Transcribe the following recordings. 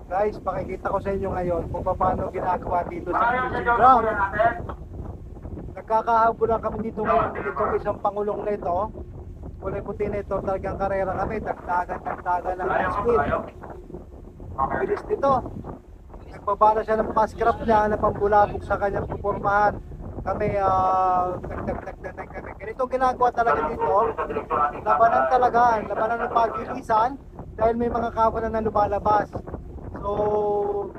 Guys, pakikita ko sa inyo ngayon kung paano ginagawa dito sa fishing ground. Nagkakahabulan kami dito ngayon ditong isang pangulong na ito. Kulay puti na ito, talagang karera kami, dagdagan ng speed. Bilis nito. Nagbabala siya ng fast craft niya na pambulabog sa kanyang pupormahan. Kami, nagdagdag kami. Ganito ginagawa talaga dito. Labanan talaga, labanan ng pag-ilisan dahil may mga kawalan na lumalabas. So,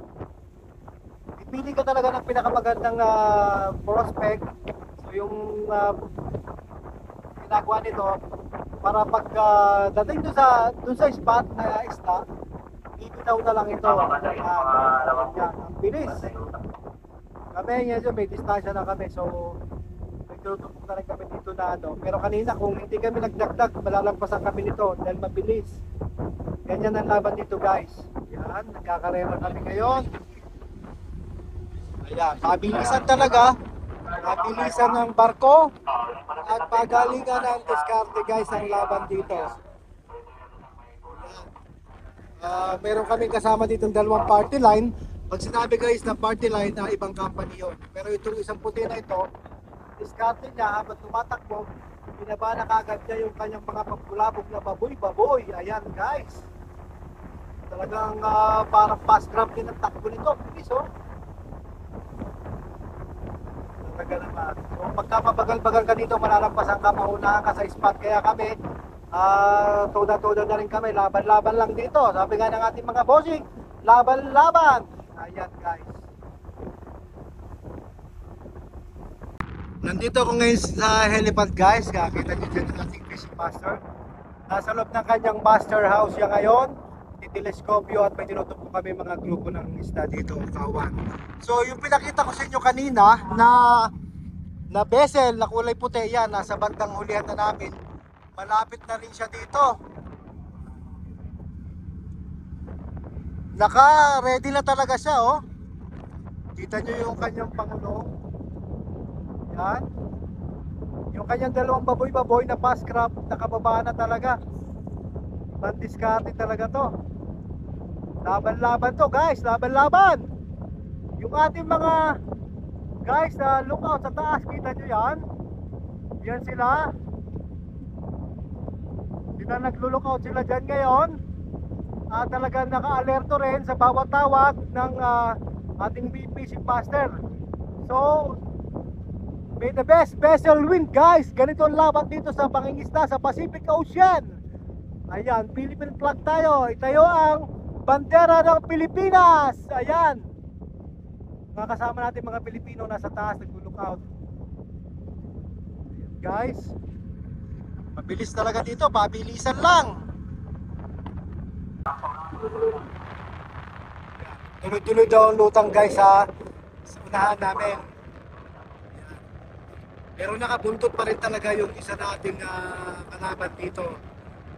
pipili ka talaga ng pinakamagandang prospect. So, yung ginagawa nito para pag dating doon sa spot na isda, bibitaw na lang ito. Yan, ang bilis. Kami ngayon may distansya na kami, so may tututok na rin kami dito na ano. Pero kanina kung hindi kami nagdagdag, malalampasan kami nito dahil mabilis. Ganyan ang laban dito guys. Yan, nagkakarera kami ngayon. Ayan, mabilisan talaga. Mabilisan ng barko at pagalingan ng diskarte guys ang laban dito. Meron kaming kasama dito ng dalawang party line. Pag sinabi guys na party line, ibang company yun. Pero itong isang puti na ito, diskarte niya habang tumatakbo, binaba na kagad niya yung kanyang mga pagkulabog na baboy. Ayan guys. Talagang parang fast grab din ang takbo nito. Bilis oh. Talaga naman. So pagka mabagal-bagal ka dito, malalampasan ka, maunahan ka sa spot. Kaya kami, toda-toda na rin kami, laban-laban lang dito. Sabi nga ng ating mga bossing, laban-laban. Ayan guys. Nandito ako ngayon sa helipad guys. Kakita nyo dyan ang ating fishing master. Nasa loob ng kanyang master house siya ngayon. Teleskopyo at may tinutupo kami mga grupo ng isda dito, kawan. So yung pinakita ko sa inyo kanina na vessel na kulay puti, yan nasa bandang hulihan na namin. Malapit na rin siya dito. Naka-ready na talaga siya oh. Kita nyo yung kanyang pangulo. Yan. Yung kanyang dalawang baboy na fast craft, nakababa na talaga. Bandiskarte talaga to. Laban-laban to guys, laban-laban. Yung ating mga guys na lookout sa taas, kita nyo yan. Yan sila. Sila naglo-lookout sila dyan ngayon. Talagang naka-alerto rin sa bawat tawag ng ating fishing master. So, may the best vessel win guys. Ganito ang laban dito sa pangingisda sa Pacific Ocean. Ayan, Philippine flag tayo. Itayo ang bandera ng Pilipinas. Ayan. Mga kasama natin mga Pilipino nasa taas nag-lookout. Ayan guys. Mabilis talaga dito, pabilisan lang. Tuloy-tuloy daw ang lutang guys sa unahan namin. Pero nakabuntot pa rin talaga yung isa nating kalaban dito.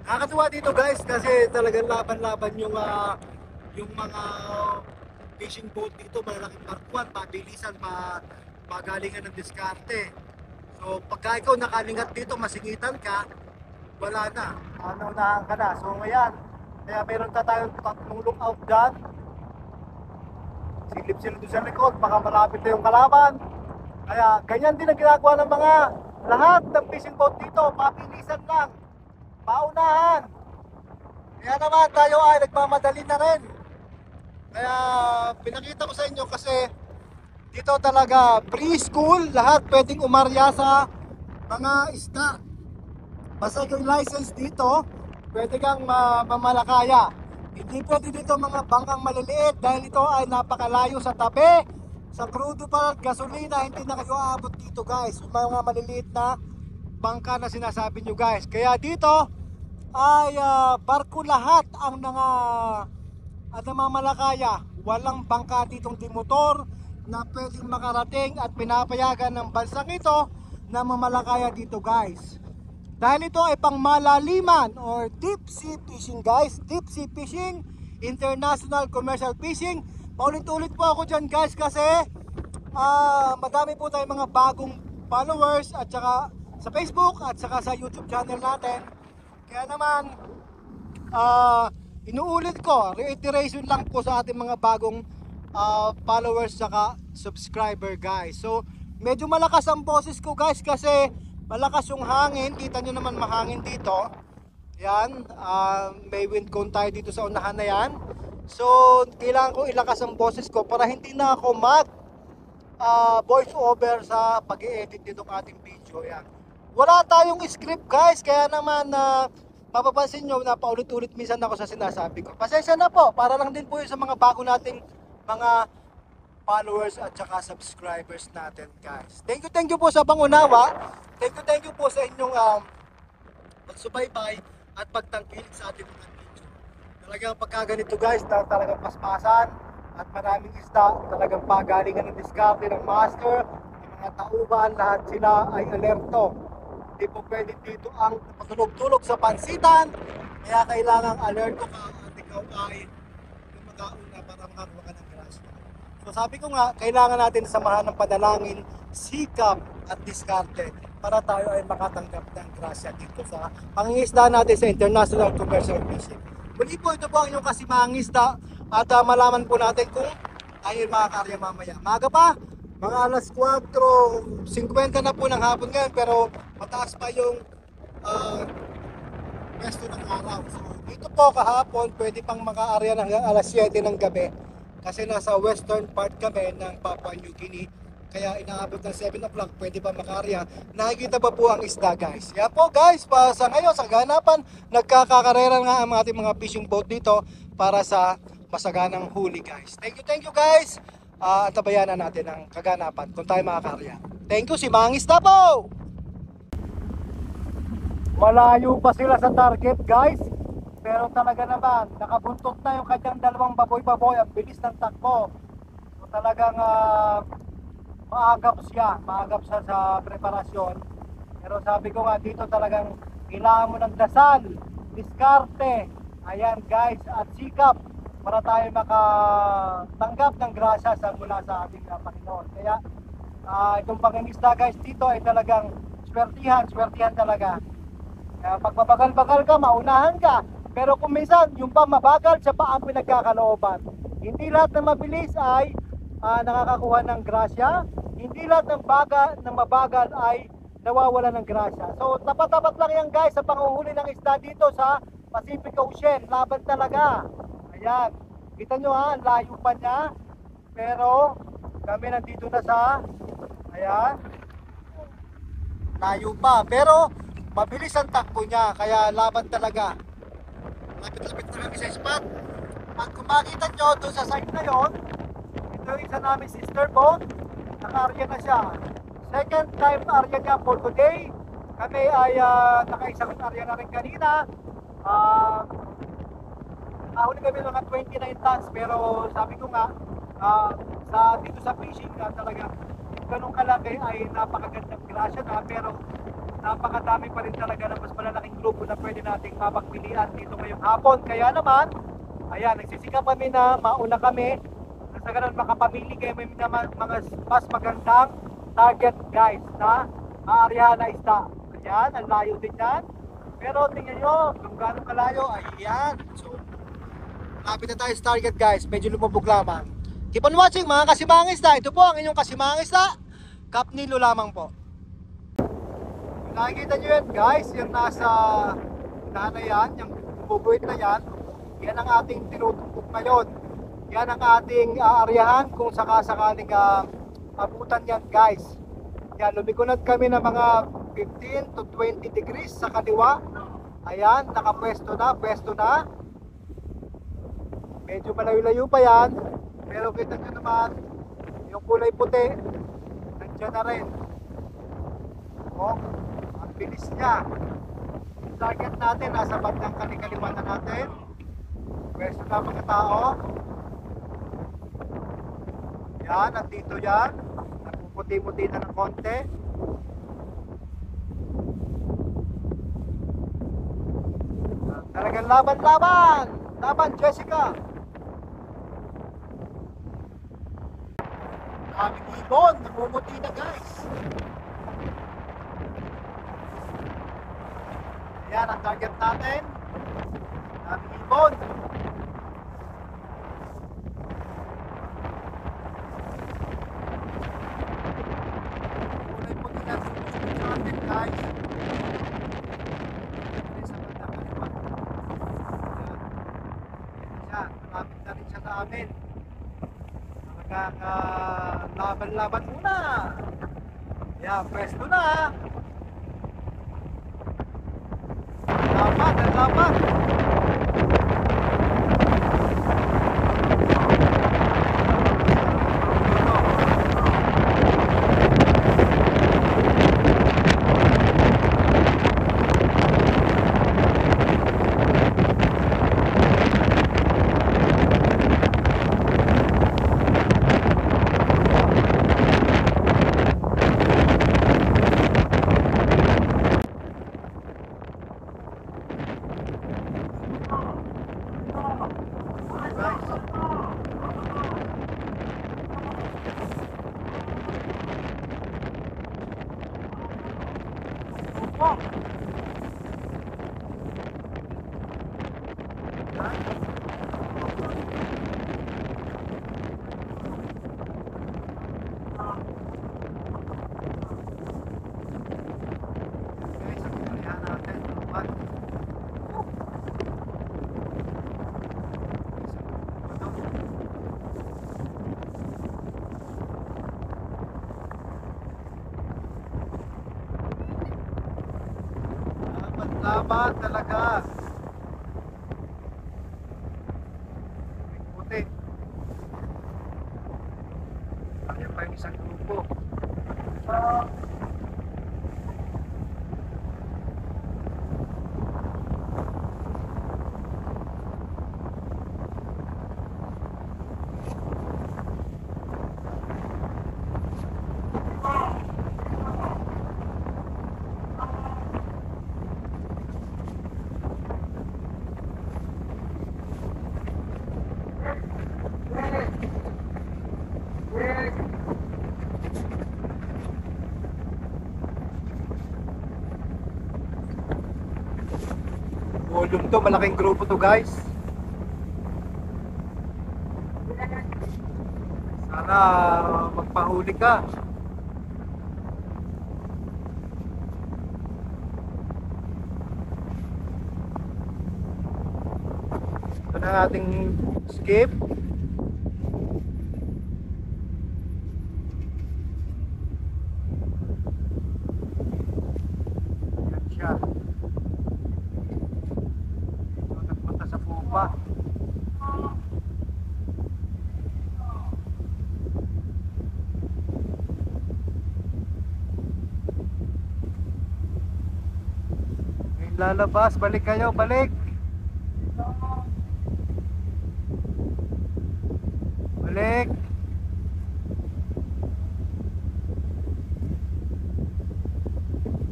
Nakakatuwa dito guys kasi talagang laban-laban yung mga fishing boat dito, malaking barkuan, pabilisan, pagalingan ng diskarte. So pagka ikaw nakalingat dito, masingitan ka, wala na, naunahan ka na. So ngayon, kaya meron tayong tatlong lookout dyan. Silip-silip doon sa likod, baka malapit na yung kalaban. Kaya ganyan din ang ginagawa ng mga lahat ng fishing boat dito, pabilisan lang, paunahan. Kaya naman tayo ay nagmamadali na rin. Kaya pinakita ko sa inyo kasi dito talaga preschool, lahat pwedeng umarya sa mga isda. Basta yung license dito, pwede kang mamalakaya. Hindi pwede dito mga bangkang maliliit dahil ito ay napakalayo sa tabi. Sa crudo pa at gasolina, hindi na kayo aabot dito guys. Yung mga maliliit na bangka na sinasabi nyo guys. Kaya dito ay barko lahat ang namamalakaya. Walang bangka ditong dimotor na pwedeng makarating at pinapayagan ng bansang ito na mamalakaya dito guys. Dahil ito ay pang malaliman or deep sea fishing guys. Deep sea fishing, international commercial fishing. Paulit-ulit po ako dyan guys kasi madami po tayong mga bagong followers at saka sa Facebook at saka sa YouTube channel natin. Kaya naman Inuulit ko, reiteration lang po sa ating mga bagong followers saka subscriber guys. So medyo malakas ang boses ko guys kasi malakas yung hangin. Kita nyo naman mahangin dito. Yan, may wind cone tayo dito sa unahan na yan. So kailangan ko ilakas ang boses ko para hindi na ako mag voice over sa pag-i-edit nitong ating video. Yan. Wala tayong script guys, kaya naman mapapansin nyo na paulit-ulit minsan ako sa sinasabi ko. Pasensya na po, para lang din po yun sa mga bago nating mga followers at saka subscribers natin guys. Thank you po sa pangunawa. Thank you po sa inyong pagsubaybay at pagtangkilik sa ating mga video. Talagang pagka ganito guys, talagang paspasan at maraming isda, talagang pagalingan ng diskarte ng master, ng mga tauhan, lahat sila ay alerto. Hindi po pwede dito ang patulog-tulog sa pansitan, kaya kailangang alerto ka at ikaw ay lumagauna para makakuha ka ng grasya. So sabi ko nga, kailangan natin samahan ng panalangin, sikap at diskarte para tayo ay makatanggap ng grasya dito sa pangingisda natin sa International Commercial Fishing. Muli po, ito po ang inyong kasimangisda at malaman po natin kung tayo makakarya mamaya. Maga pa, mga alas 4:50 na po ng hapon ngayon, pero mataas pa yung pwesto ng araw. So dito po kahapon, pwede pang makaarya ng alas 7 ng gabi kasi nasa western part kami ng Papua New Guinea. Kaya inaabot ng 7 o'clock, pwede pa makarya. Nakikita ba po ang isda guys? Yan po guys, sa ngayon, sa ganapan, nagkakakarera nga ang ating mga fishing boat dito para sa masaganang huli guys. Thank you guys. Tabayanan natin ang kaganapan kung tayo makakarya. Thank you, si Mangisda po! Malayo pa sila sa target guys. Pero talaga naman, nakabuntot na yung kanyang dalawang baboy-baboy. Ang bilis ng takbo. So talagang maagap siya sa preparasyon. Pero sabi ko nga dito talagang kailangan mo ng dasal, diskarte, ayan guys, at sikap para tayo makatanggap ng grasya mula sa ating Panginoon. Kaya itong pangingisda guys dito ay talagang swertihan talaga. Kaya pag mabagal-bagal ka, maunahan ka. Pero kung minsan yung pa mabagal, siya pa ang pinagkakalooban. Hindi lahat ng mabilis ay nakakakuha ng grasya. Hindi lahat ng mabagal ay nawawala ng grasya. So tapat-tapat lang yan guys sa panguhuli ng isda dito sa Pacific Ocean. Laban talaga. Ayan. Kita nyo ha, layo pa niya. Pero kami nandito na sa ayan. Layo pa. Pero mabilis ang takbo niya. Kaya laban talaga. Lapit-lapit na kami sa spot. At kung makita nyo doon sa side na yon, ito yung isa namin sister boat. Naka-arya na siya. Second time arya niya for today. Kami ay nakaisang arya na rin kanina. Nakahuli kami mga 29 tons. Pero sabi ko nga, dito sa fishing talaga, ganun kalaki ay napakagandang grasya na. Pero napakadami pa rin talaga ng mas malalaking grupo na pwede nating mapagpilian dito ngayong hapon. Kaya naman, ayan, nagsisikap kami na mauna kami. Sa ganun makapamili kayo may mga mas magandang target guys na aaryahan na isda. Ayan, ang layo din yan. Pero tingnan nyo, kung gano'ng kalayo, ayan. So, lapit na tayo sa target guys, medyo lumubog lamang. Keep on watching mga kasimangisda. Ito po ang inyong kasimangisda. Kap Nilo lamang po. Nakikita nyo yan guys, yung nasa unahan na yan, yung bubuit na yan. Yan ang ating tinutumpok ngayon. Yan ang ating aaryahan kung sakasakaling abutan yan guys. Yan, lumikunod kami ng mga 15 to 20 degrees sa kaliwa. Ayan, nakapwesto na. Medyo malayo-layo pa yan. Pero kita nyo naman, yung kulay puti, nandiyan na rin. Oh, ang bilis niya. Yung target natin, nasa bandang kalikaliwan na natin. Pwesto na mga tao. Yan, nandito yan. Nagpuputi-puti na ng konti. Talagang laban! Laban, Jessica! Aming ibon, namumuti na guys. Ayan ang target natin. Daming ibon. Kulay puti na sumusunod sa atin, guys. Sa bandang kaliwa. Ayan. Malapit na rin siya sa amin. Talagang laban-laban muna. Ayan, pwesto na. Laban, laban. Laban talaga. Puti. Ayan pa yung isang grupo. Volume to, malaking grupo to, guys. Sana magpahuli ka. Ito na ang ating skip. Yan siya. Ito nagpunta sa pupa. Ngayon lalabas, balik kayo, balik. Balik.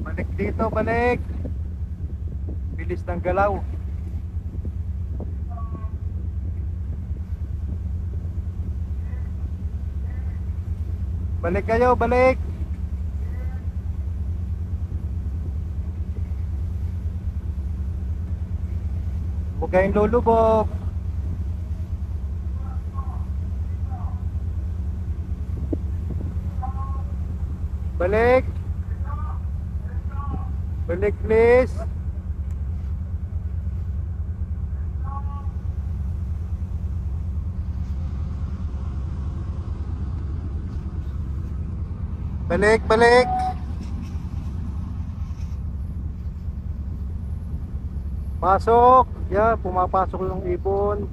Balik dito, balik. Bilis ng galaw. Balik kayo, balik. Huwag kayong lulubog. Balik. Balik, please. Balik, balik. Pasok. Yan, pumapasok yung ibon.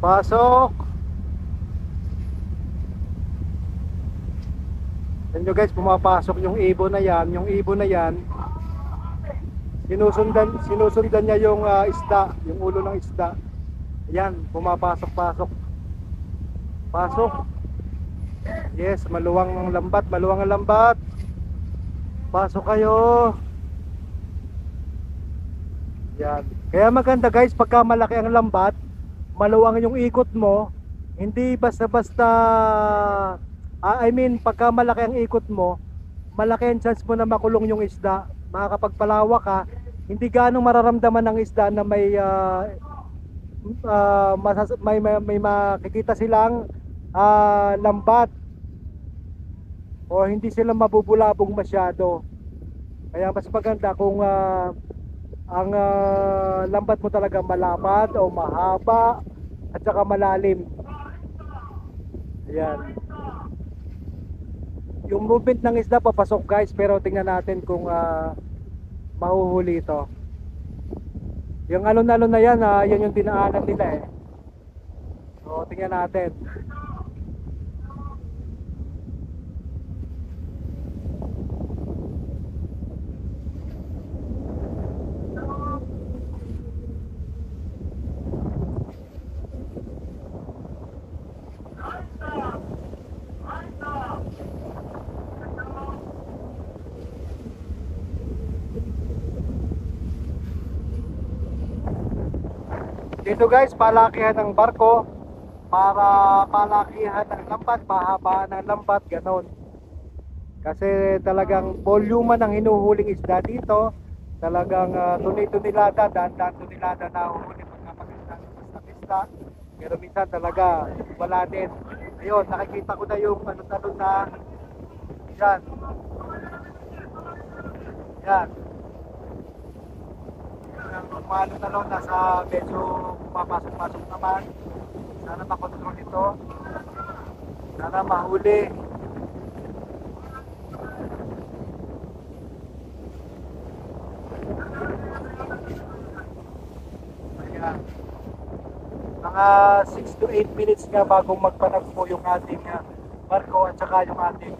Pasok. Yan nyo guys, pumapasok yung ibon na yan. Yung ibon na yan, sinusundan niya yung isda, yung ulo ng isda. Ayan, pumapasok-pasok. Pasok. Yes, maluwang ang lambat, maluwang ang lambat. Pasok kayo. Yan. Kaya maganda guys, pagka malaki ang lambat, maluwang yung ikot mo, Hindi basta-basta, I mean, pagka malaki ang ikot mo, malaki ang chance mo na makulong yung isda. Makakapagpalawak ka, hindi ganong mararamdaman ng isda na may makikita silang lambat o hindi sila mabubulabog masyado. Kaya mas maganda kung ang lambat mo talaga malapad o mahaba at saka malalim. Ayan. Yung movement ng isda papasok guys, pero tingnan natin kung mahuhuli ito. Yung alon-alon na yan, yan yung dinaanan nila eh. So tingnan natin. Dito guys, palakihan ng barko para palakihan ng lambat, pahabaan ng lambat, ganon. Kasi talagang volume ng hinuhuling isda dito, talagang tuni-tunilada, daan-daan tunilada na huhuli pagkapaganda ng basta-basta. Pero minsan talaga wala din. Ayun, nakikita ko na yung ano-talon na yan. Yan. Ang mga talon nasa medyo papasok-pasok naman. Sana makontrol ito. Sana mahuli. Ayan. Mga 6 to 8 minutes nga bago magpanagpo yung ating barko at saka yung ating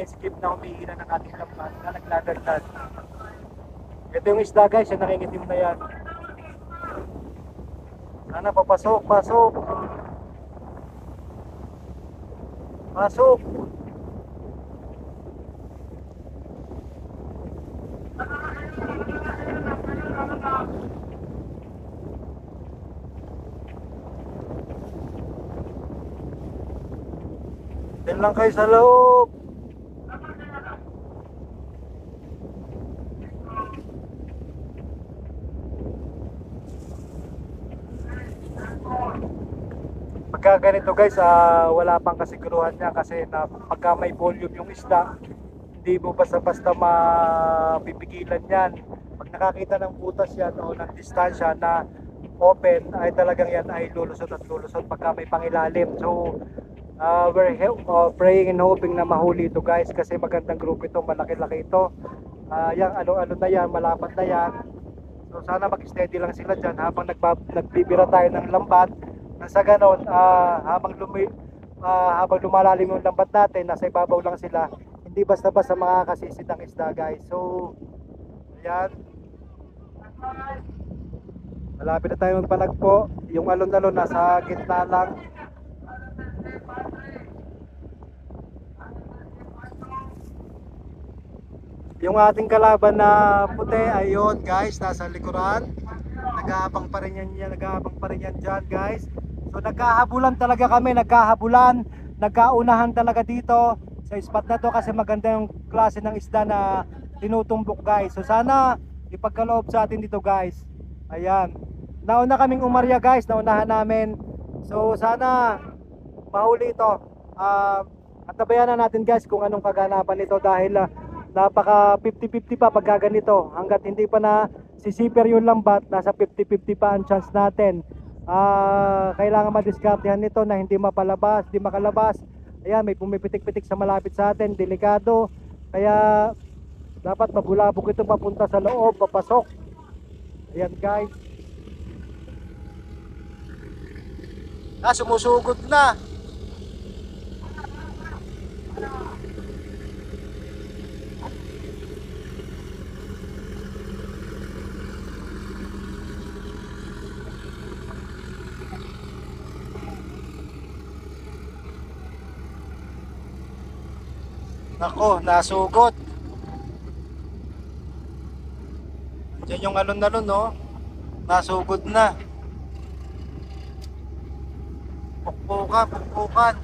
skip na umihina ng ating lambat na nagladagdag. Ito yung isda guys, yung nakingitim na yan. Sana papasok, pasok. Pasok. Din lang kayo sa loob. Pagka ganito guys, wala pang kasiguruhan niya kasi na pagka may volume yung isda, hindi mo basta-basta mapipigilan yan. Pag nakakita ng butas yan o ng distansya na open, ay talagang yan ay lulusot at lulusot pagka may pangilalim. So we're praying and hoping na mahuli ito guys, kasi magandang group ito, malaki-laki ito. Yung ano na yan, malapat na yan. So sana mag-steady lang sila dyan habang nagbibira tayo ng lambat. Nasa ganon, habang lumalalim yung lambat natin, nasa ibabaw lang sila. Hindi basta-basta makakasisid ang isda guys. So ayan, malapit na tayo magpalagpo. Yung alon-alon nasa gitna lang. Yung ating kalaban na puti, ayun guys, nasa likuran. Nag-aabang pa rin yan, nag-aabang pa rin yan dyan guys. So nagkahabulan talaga kami, nagkahabulan, nagkaunahan talaga dito sa spot na to kasi maganda yung klase ng isda na tinutumbok guys. So sana ipagkaloob sa atin dito guys. Ayan. Nauna kaming umarya guys, naunahan namin. So sana mahuli ito. At tabayan na natin guys kung anong kaganapan nito dahil napaka 50-50 pa pag ganito. Hanggat hindi pa na sisiper yung lambat, nasa 50-50 pa ang chance natin. Kailangan madiskartehan nito na hindi mapalabas, hindi makalabas. Ayan, may pumipitik-pitik sa malapit sa atin, delikado. Kaya dapat mabulabog ito papunta sa loob, papasok. Ayan guys. Sumusugod na. Nako, nasugod. Diyan yung alon-alon, no? Nasugod na. Pumpukan, pumpukan.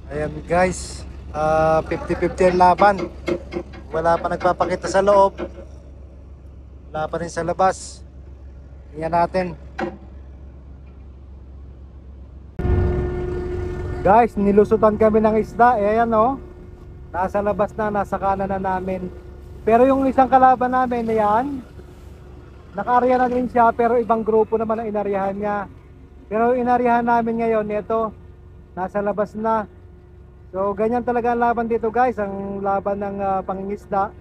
Ayan guys, 50-50 ang laban. Wala pa nagpapakita sa loob, wala pa rin sa labas. Tingnan natin. Guys, nilusutan kami ng isda. Ayan o, nasa labas na, nasa kanan na namin. Pero yung isang kalaban namin, ayan, naka-area na rin siya, pero ibang grupo naman ang inaryahan niya. Pero inaryahan namin ngayon, ito, nasa labas na. So ganyan talaga ang laban dito guys, ang laban ng pangingisda.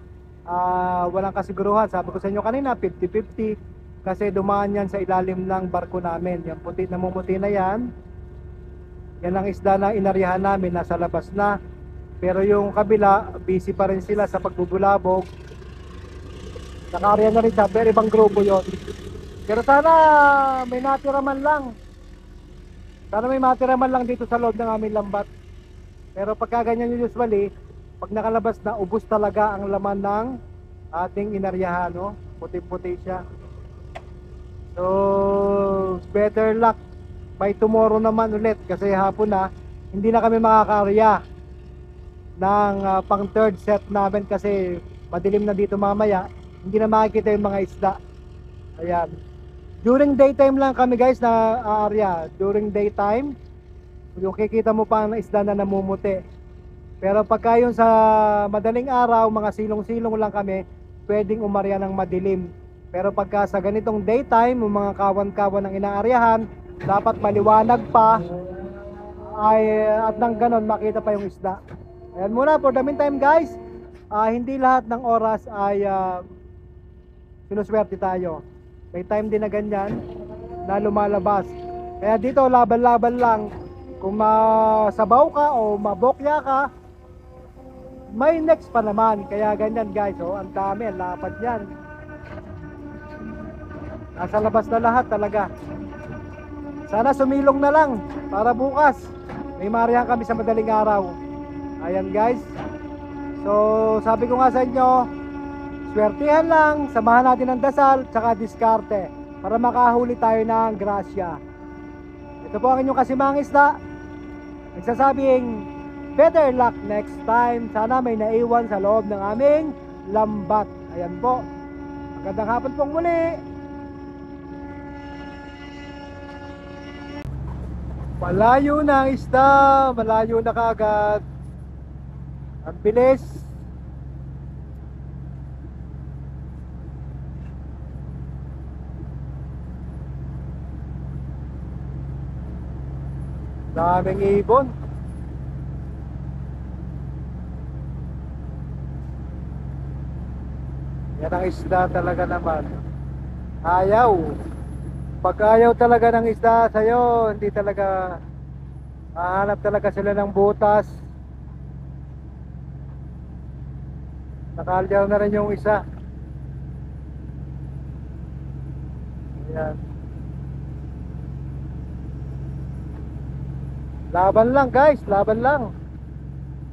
Walang kasiguruhan. Sabi ko sa inyo kanina, 50-50. Kasi dumaan yan sa ilalim ng barko namin. Yung puti na mumuti na yan, yan ang isda na inaryahan namin, nasa labas na. Pero yung kabila, busy pa rin sila sa pagbubulabog. Naka-area na rin siya, pero ibang grupo yon. Pero sana may natira man lang. Sana may matira man lang dito sa loob ng aming lambat. Pero pagka ganyan yung usually, pag nakalabas na, ubos talaga ang laman ng ating inaryahan, no? Puti-puti siya. So, better luck by tomorrow naman ulit, kasi hapon na, hindi na kami makaka-area ng pang third set namin kasi madilim na dito mamaya, hindi na makikita yung mga isda. Ayan. During daytime lang kami guys na area. During daytime, yung kikita mo pa ang isda na namumuti. Pero pagka yun sa madaling araw, mga silong-silong lang kami, pwedeng umarya ng madilim. Pero pagka sa ganitong daytime, yung mga kawan-kawan ng inaaryahan, dapat maliwanag pa, at nang ganon makita pa yung isda. Ayan muna, for the meantime guys, hindi lahat ng oras ay sinuswerte tayo. May time din na ganyan na lumalabas. Kaya dito laban-laban lang. Kung masabaw ka o mabokya ka, may next pa naman. Kaya ganyan guys, oh, ang dami, ang lapad yan. Nasa labas na lahat talaga. Sana sumilong na lang para bukas may marihan kami sa madaling araw. Ayan guys. So sabi ko nga sa inyo, swertihan lang, samahan natin ng dasal tsaka diskarte para makahuli tayo ng grasya. Ito po ang inyong kasimang isda, nagsasabing better luck next time. Sana may naiwan sa loob ng aming lambat. Ayan po, magandang hapon pong muli. Malayo na ang isda, malayo na kaagad. Ang bilis. Daming ibon. Yan ang isda talaga naman. Ayaw. Pag ayaw talaga ng isda sa'yo, hindi talaga hahanap talaga sila ng butas. Nakalyaw na rin yung isa. Ayan. Laban lang guys, laban lang.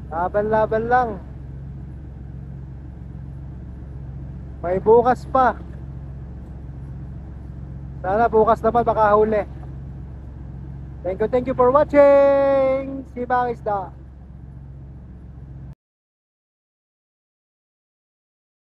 Laban lang. May bukas pa. Sana bukas naman makahuli. Thank you for watching. Si Bang Isda.